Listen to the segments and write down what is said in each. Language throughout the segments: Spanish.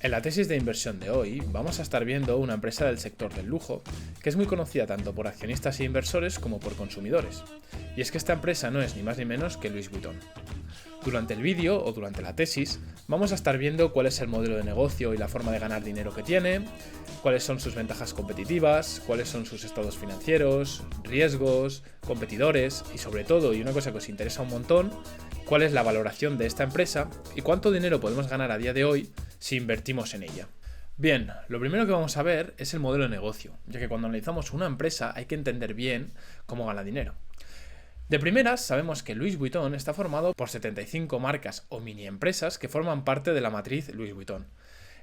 En la tesis de inversión de hoy vamos a estar viendo una empresa del sector del lujo que es muy conocida tanto por accionistas e inversores como por consumidores. Y es que esta empresa no es ni más ni menos que Louis Vuitton. Durante el vídeo o durante la tesis vamos a estar viendo cuál es el modelo de negocio y la forma de ganar dinero que tiene, cuáles son sus ventajas competitivas, cuáles son sus estados financieros, riesgos, competidores y sobre todo, y una cosa que os interesa un montón, cuál es la valoración de esta empresa y cuánto dinero podemos ganar a día de hoy si invertimos en ella. Bien, lo primero que vamos a ver es el modelo de negocio, ya que cuando analizamos una empresa hay que entender bien cómo gana dinero. De primeras, sabemos que Louis Vuitton está formado por 75 marcas o mini empresas que forman parte de la matriz Louis Vuitton.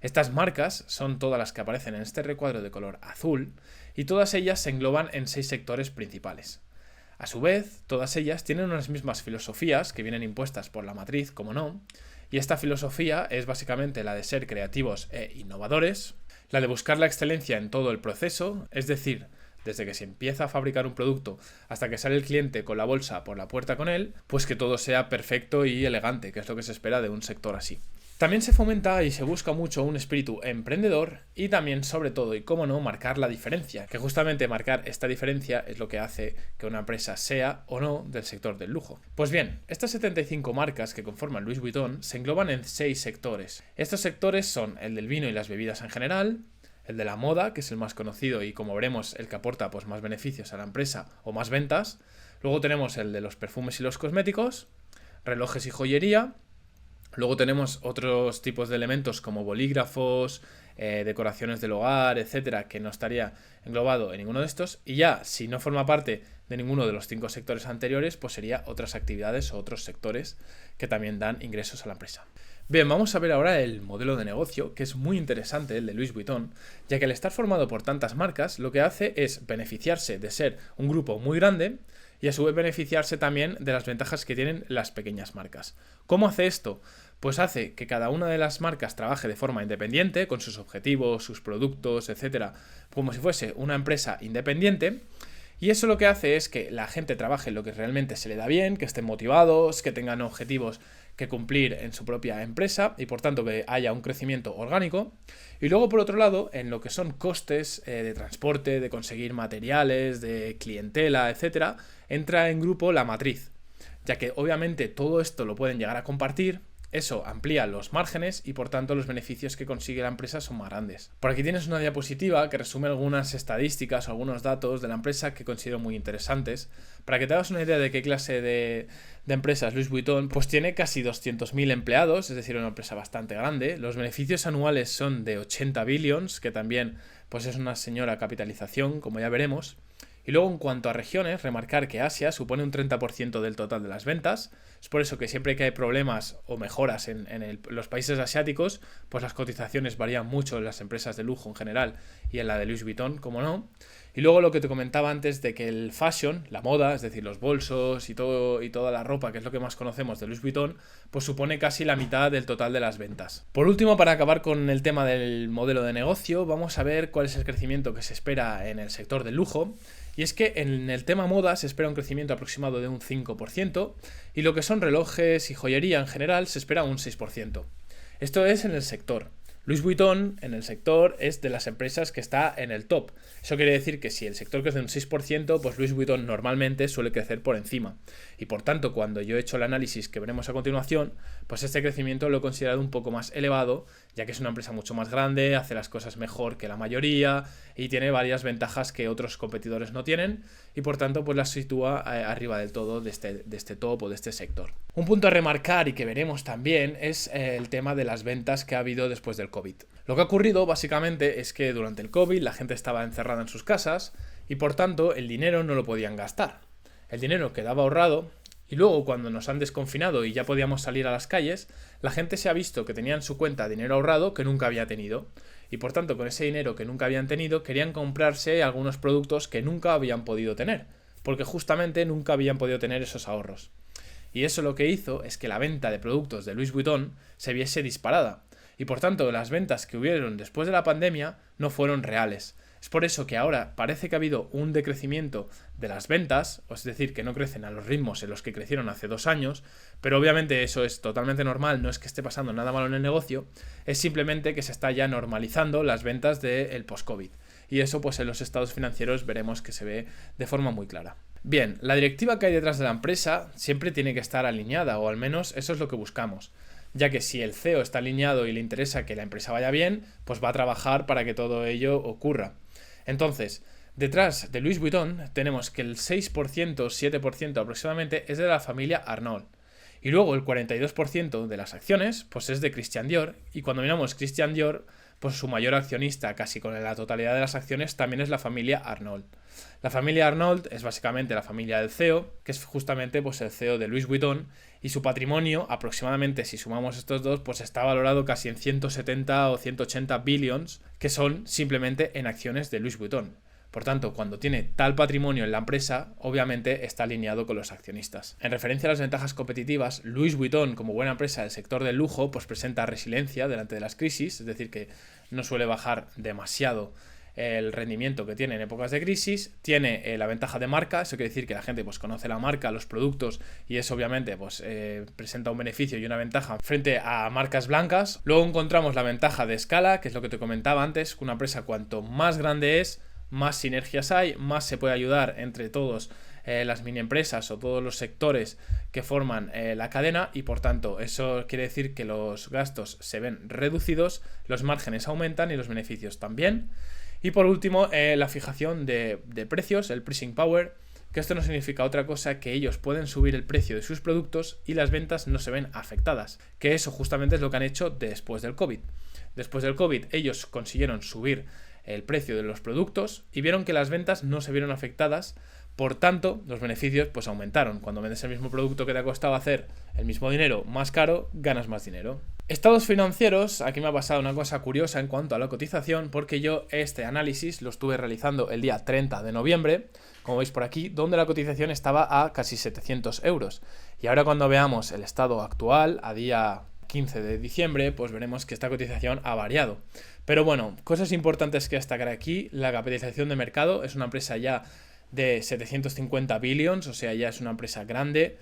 Estas marcas son todas las que aparecen en este recuadro de color azul y todas ellas se engloban en 6 sectores principales. A su vez, todas ellas tienen unas mismas filosofías que vienen impuestas por la matriz, como no, y esta filosofía es básicamente la de ser creativos e innovadores, la de buscar la excelencia en todo el proceso, es decir, desde que se empieza a fabricar un producto hasta que sale el cliente con la bolsa por la puerta con él, pues que todo sea perfecto y elegante, que es lo que se espera de un sector así. También se fomenta y se busca mucho un espíritu emprendedor y también, sobre todo, y cómo no, marcar la diferencia, que justamente marcar esta diferencia es lo que hace que una empresa sea o no del sector del lujo. Pues bien, estas 75 marcas que conforman Louis Vuitton se engloban en 6 sectores. Estos sectores son el del vino y las bebidas en general, el de la moda, que es el más conocido y como veremos el que aporta pues más beneficios a la empresa o más ventas. Luego tenemos el de los perfumes y los cosméticos, relojes y joyería. Luego tenemos otros tipos de elementos como bolígrafos, decoraciones del hogar, etcétera, que no estaría englobado en ninguno de estos. Y ya, si no forma parte de ninguno de los 5 sectores anteriores, pues sería otras actividades o otros sectores que también dan ingresos a la empresa. Bien, vamos a ver ahora el modelo de negocio, que es muy interesante, el de Louis Vuitton, ya que al estar formado por tantas marcas, lo que hace es beneficiarse de ser un grupo muy grande y a su vez beneficiarse también de las ventajas que tienen las pequeñas marcas. ¿Cómo hace esto? Pues hace que cada una de las marcas trabaje de forma independiente, con sus objetivos, sus productos, etcétera, como si fuese una empresa independiente. Y eso lo que hace es que la gente trabaje en lo que realmente se le da bien, que estén motivados, que tengan objetivos que cumplir en su propia empresa y por tanto que haya un crecimiento orgánico. Y luego por otro lado, en lo que son costes de transporte, de conseguir materiales, de clientela, etcétera, entra en grupo la matriz, ya que obviamente todo esto lo pueden llegar a compartir. Eso amplía los márgenes y por tanto los beneficios que consigue la empresa son más grandes. Por aquí tienes una diapositiva que resume algunas estadísticas o algunos datos de la empresa que considero muy interesantes. Para que te hagas una idea de qué clase de empresas Louis Vuitton, pues tiene casi 200.000 empleados, es decir, una empresa bastante grande. Los beneficios anuales son de 80 billions, que también pues es una señora capitalización, como ya veremos. Y luego en cuanto a regiones, remarcar que Asia supone un 30% del total de las ventas. Es por eso que siempre que hay problemas o mejoras en los países asiáticos, pues las cotizaciones varían mucho en las empresas de lujo en general y en la de Louis Vuitton, como no. Y luego lo que te comentaba antes de que el fashion, la moda, es decir, los bolsos y toda la ropa, que es lo que más conocemos de Louis Vuitton, pues supone casi la mitad del total de las ventas. Por último, para acabar con el tema del modelo de negocio, vamos a ver cuál es el crecimiento que se espera en el sector del lujo. Y es que en el tema moda se espera un crecimiento aproximado de un 5% y lo que son relojes y joyería en general se espera un 6%. Esto es en el sector. Louis Vuitton en el sector es de las empresas que está en el top. Eso quiere decir que si el sector crece un 6%, pues Louis Vuitton normalmente suele crecer por encima. Y por tanto, cuando yo he hecho el análisis que veremos a continuación, pues este crecimiento lo he considerado un poco más elevado, ya que es una empresa mucho más grande, hace las cosas mejor que la mayoría y tiene varias ventajas que otros competidores no tienen y por tanto pues las sitúa arriba del todo de este top o de este sector. Un punto a remarcar y que veremos también es el tema de las ventas que ha habido después del COVID. Lo que ha ocurrido básicamente es que durante el COVID la gente estaba encerrada en sus casas y por tanto el dinero no lo podían gastar. El dinero quedaba ahorrado y luego cuando nos han desconfinado y ya podíamos salir a las calles, la gente se ha visto que tenía en su cuenta dinero ahorrado que nunca había tenido. Y por tanto con ese dinero que nunca habían tenido querían comprarse algunos productos que nunca habían podido tener, porque justamente nunca habían podido tener esos ahorros. Y eso lo que hizo es que la venta de productos de Louis Vuitton se viese disparada. Y por tanto las ventas que hubieron después de la pandemia no fueron reales. Es por eso que ahora parece que ha habido un decrecimiento de las ventas, es decir, que no crecen a los ritmos en los que crecieron hace 2 años, pero obviamente eso es totalmente normal, no es que esté pasando nada malo en el negocio, es simplemente que se está ya normalizando las ventas del post-COVID. Y eso pues en los estados financieros veremos que se ve de forma muy clara. Bien, la directiva que hay detrás de la empresa siempre tiene que estar alineada, o al menos eso es lo que buscamos, ya que si el CEO está alineado y le interesa que la empresa vaya bien, pues va a trabajar para que todo ello ocurra. Entonces, detrás de Louis Vuitton tenemos que el 6%, 7% aproximadamente es de la familia Arnault. Y luego el 42% de las acciones pues es de Christian Dior. Y cuando miramos Christian Dior, pues su mayor accionista, casi con la totalidad de las acciones, también es la familia Arnault. La familia Arnault es básicamente la familia del CEO, que es justamente pues el CEO de Louis Vuitton, y su patrimonio aproximadamente, si sumamos estos dos, pues está valorado casi en 170 o 180 billions, que son simplemente en acciones de Louis Vuitton. Por tanto, cuando tiene tal patrimonio en la empresa, obviamente está alineado con los accionistas. En referencia a las ventajas competitivas, Louis Vuitton, como buena empresa del sector del lujo, pues presenta resiliencia delante de las crisis, es decir, que no suele bajar demasiado el rendimiento que tiene en épocas de crisis. Tiene la ventaja de marca, eso quiere decir que la gente pues conoce la marca, los productos, y eso obviamente pues presenta un beneficio y una ventaja frente a marcas blancas. Luego encontramos la ventaja de escala, que es lo que te comentaba antes, que una empresa cuanto más grande es, más sinergias hay, más se puede ayudar entre todos las mini empresas o todos los sectores que forman la cadena, y por tanto eso quiere decir que los gastos se ven reducidos, los márgenes aumentan y los beneficios también. Y por último, la fijación de precios, el pricing power, que esto no significa otra cosa que ellos pueden subir el precio de sus productos y las ventas no se ven afectadas, que eso justamente es lo que han hecho después del COVID. Después del COVID ellos consiguieron subir el precio de los productos y vieron que las ventas no se vieron afectadas, por tanto los beneficios pues aumentaron. Cuando vendes el mismo producto que te ha costado hacer el mismo dinero más caro, ganas más dinero. Estados financieros, aquí me ha pasado una cosa curiosa en cuanto a la cotización, porque yo este análisis lo estuve realizando el día 30 de noviembre, como veis por aquí, donde la cotización estaba a casi 700 euros. Y ahora cuando veamos el estado actual, a día 15 de diciembre, pues veremos que esta cotización ha variado. Pero bueno, cosas importantes que destacar aquí: la capitalización de mercado es una empresa ya de 750 billions, o sea, ya es una empresa grande.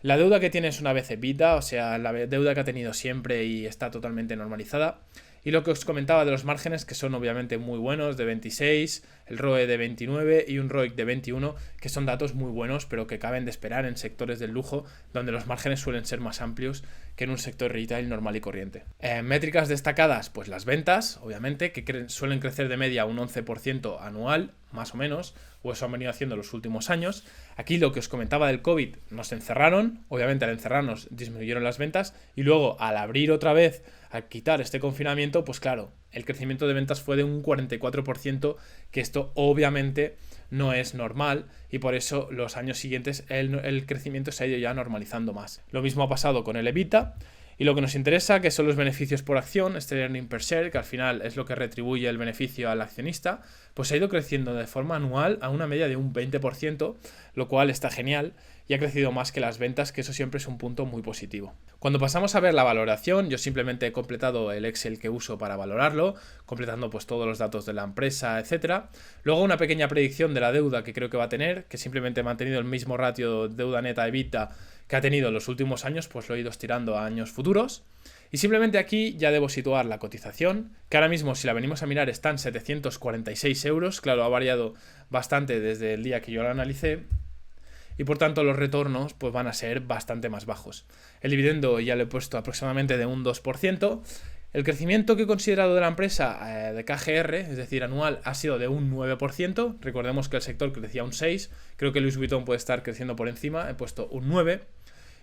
La deuda que tiene es una vez EBITDA, o sea, la deuda que ha tenido siempre y está totalmente normalizada. Y lo que os comentaba de los márgenes, que son obviamente muy buenos, de 26, el ROE de 29 y un ROIC de 21, que son datos muy buenos, pero que caben de esperar en sectores del lujo, donde los márgenes suelen ser más amplios que en un sector retail normal y corriente. Métricas destacadas, pues las ventas, obviamente, que suelen crecer de media un 11% anual, más o menos, o eso han venido haciendo los últimos años. Aquí lo que os comentaba del COVID, nos encerraron, obviamente al encerrarnos disminuyeron las ventas, y luego al abrir otra vez, al quitar este confinamiento, pues claro, el crecimiento de ventas fue de un 44%, que esto obviamente no es normal, y por eso los años siguientes el crecimiento se ha ido ya normalizando más. Lo mismo ha pasado con el EBITDA. Y lo que nos interesa, que son los beneficios por acción, este earning per share, que al final es lo que retribuye el beneficio al accionista, pues ha ido creciendo de forma anual a una media de un 20%, lo cual está genial, y ha crecido más que las ventas, que eso siempre es un punto muy positivo. Cuando pasamos a ver la valoración, yo simplemente he completado el Excel que uso para valorarlo, completando pues todos los datos de la empresa, etcétera. Luego una pequeña predicción de la deuda que creo que va a tener, que simplemente he mantenido el mismo ratio deuda neta EBITDA que ha tenido en los últimos años, pues lo he ido estirando a años futuros. Y simplemente aquí ya debo situar la cotización, que ahora mismo si la venimos a mirar está en 746 euros, claro, ha variado bastante desde el día que yo la analicé, y por tanto los retornos pues van a ser bastante más bajos. El dividendo ya lo he puesto aproximadamente de un 2%, el crecimiento que he considerado de la empresa de KGR, es decir, anual, ha sido de un 9%, recordemos que el sector crecía un 6%, creo que Louis Vuitton puede estar creciendo por encima, he puesto un 9%,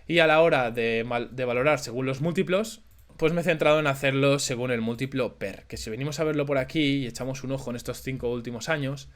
y a la hora de valorar según los múltiplos, pues me he centrado en hacerlo según el múltiplo PER, que si venimos a verlo por aquí y echamos un ojo en estos 5 últimos años,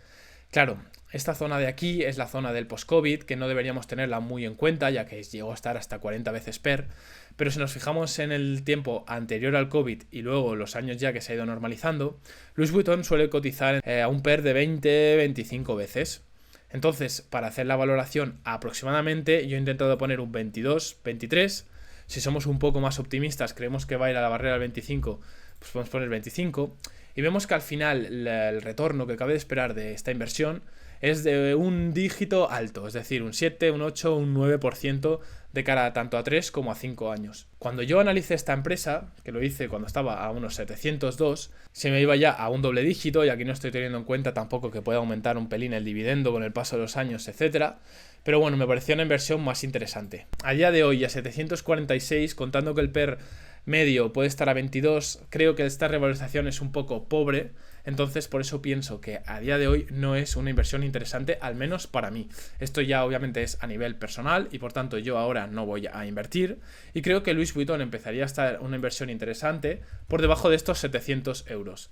claro, esta zona de aquí es la zona del post-COVID, que no deberíamos tenerla muy en cuenta, ya que llegó a estar hasta 40 veces PER, pero si nos fijamos en el tiempo anterior al COVID y luego los años ya que se ha ido normalizando, Louis Vuitton suele cotizar a un PER de 20-25 veces. Entonces, para hacer la valoración aproximadamente, yo he intentado poner un 22-23. Si somos un poco más optimistas, creemos que va a ir a la barrera del 25, pues podemos poner 25. y vemos que al final el retorno que cabe de esperar de esta inversión es de un dígito alto, es decir, un 7, un 8, un 9% de cara tanto a 3 como a 5 años. Cuando yo analicé esta empresa, que lo hice cuando estaba a unos 702, se me iba ya a un doble dígito, y aquí no estoy teniendo en cuenta tampoco que pueda aumentar un pelín el dividendo con el paso de los años, etcétera. Pero bueno, me pareció una inversión más interesante. A día de hoy, a 746, contando que el PER medio puede estar a 22, creo que esta revalorización es un poco pobre. Entonces, por eso pienso que a día de hoy no es una inversión interesante, al menos para mí. Esto ya obviamente es a nivel personal y por tanto yo ahora no voy a invertir. Y creo que Louis Vuitton empezaría a estar una inversión interesante por debajo de estos 700 euros.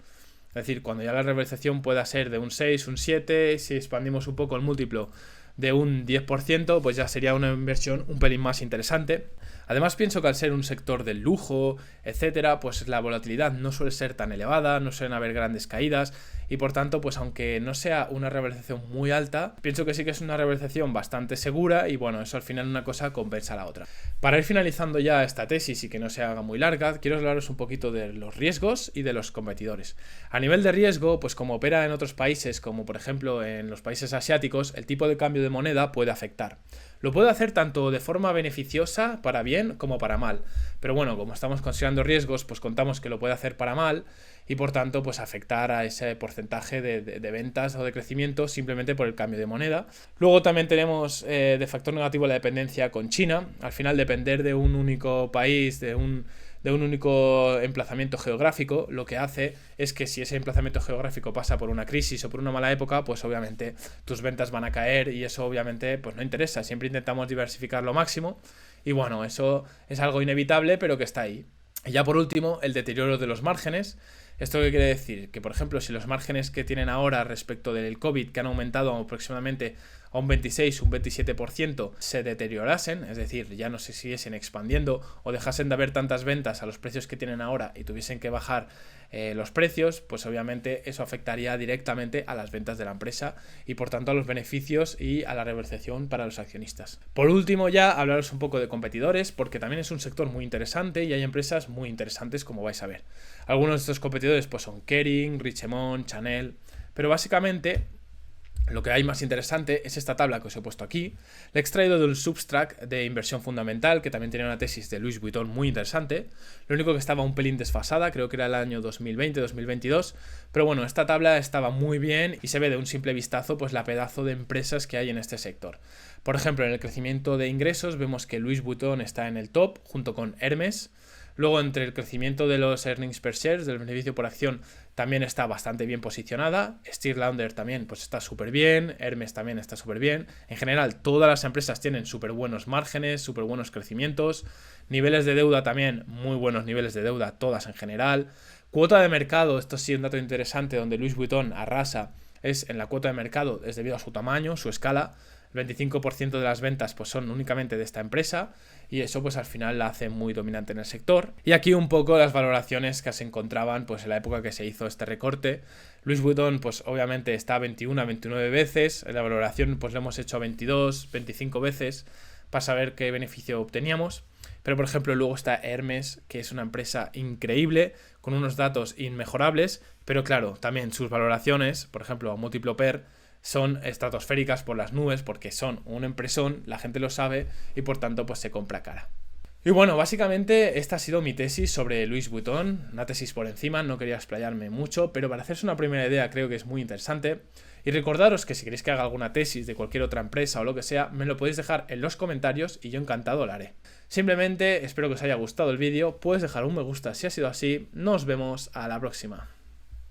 Es decir, cuando ya la revalorización pueda ser de un 6, un 7, si expandimos un poco el múltiplo de un 10%, pues ya sería una inversión un pelín más interesante. Además, pienso que al ser un sector del lujo, etcétera, pues la volatilidad no suele ser tan elevada, no suelen haber grandes caídas y por tanto, pues aunque no sea una revalorización muy alta, pienso que sí que es una revalorización bastante segura y bueno, eso al final una cosa compensa a la otra. Para ir finalizando ya esta tesis y que no se haga muy larga, quiero hablaros un poquito de los riesgos y de los competidores. A nivel de riesgo, pues como opera en otros países, como por ejemplo en los países asiáticos, el tipo de cambio de moneda puede afectar. Lo puede hacer tanto de forma beneficiosa, para bien, como para mal. Pero bueno, como estamos considerando riesgos, pues contamos que lo puede hacer para mal y por tanto pues afectar a ese porcentaje de ventas o de crecimiento simplemente por el cambio de moneda. Luego también tenemos de factor negativo la dependencia con China. Al final depender de un único país, de un único emplazamiento geográfico, lo que hace es que si ese emplazamiento geográfico pasa por una crisis o por una mala época, pues obviamente tus ventas van a caer y eso obviamente pues no interesa. Siempre intentamos diversificar lo máximo y bueno, eso es algo inevitable pero que está ahí. Y ya por último, el deterioro de los márgenes. ¿Esto qué quiere decir? Que por ejemplo, si los márgenes que tienen ahora respecto del COVID, que han aumentado aproximadamente a un 26, un 27%, se deteriorasen, es decir, ya no se siguiesen expandiendo o dejasen de haber tantas ventas a los precios que tienen ahora y tuviesen que bajar los precios, pues obviamente eso afectaría directamente a las ventas de la empresa y por tanto a los beneficios y a la revalorización para los accionistas. Por último ya hablaros un poco de competidores, porque también es un sector muy interesante y hay empresas muy interesantes como vais a ver. Algunos de estos competidores pues son Kering, Richemont, Chanel, pero básicamente lo que hay más interesante es esta tabla que os he puesto aquí. La he extraído del Substract de inversión fundamental, que también tenía una tesis de Louis Vuitton muy interesante. Lo único que estaba un pelín desfasada, creo que era el año 2020-2022. Pero bueno, esta tabla estaba muy bien y se ve de un simple vistazo pues la pedazo de empresas que hay en este sector. Por ejemplo, en el crecimiento de ingresos vemos que Louis Vuitton está en el top, junto con Hermes. Luego, entre el crecimiento de los earnings per share, del beneficio por acción, también está bastante bien posicionada. Estée Lauder también pues está súper bien. Hermes también está súper bien. En general, todas las empresas tienen súper buenos márgenes, súper buenos crecimientos. Niveles de deuda también, muy buenos niveles de deuda, todas en general. Cuota de mercado, esto sí es un dato interesante, donde Louis Vuitton arrasa, es en la cuota de mercado, es debido a su tamaño, su escala. El 25% de las ventas pues son únicamente de esta empresa y eso pues al final la hace muy dominante en el sector. Y aquí un poco las valoraciones que se encontraban pues en la época que se hizo este recorte. Louis Vuitton pues obviamente está a 21 a 29 veces, en la valoración pues lo hemos hecho a 22, 25 veces para saber qué beneficio obteníamos. Pero por ejemplo luego está Hermes, que es una empresa increíble, con unos datos inmejorables, pero claro, también sus valoraciones, por ejemplo a múltiplo PER, son estratosféricas por las nubes porque son un empresón, la gente lo sabe y por tanto pues se compra cara. Y bueno, básicamente esta ha sido mi tesis sobre Louis Vuitton, una tesis por encima, no quería explayarme mucho, pero para hacerse una primera idea creo que es muy interesante. Y recordaros que si queréis que haga alguna tesis de cualquier otra empresa o lo que sea, me lo podéis dejar en los comentarios y yo encantado lo haré. Simplemente espero que os haya gustado el vídeo, puedes dejar un me gusta si ha sido así, nos vemos a la próxima.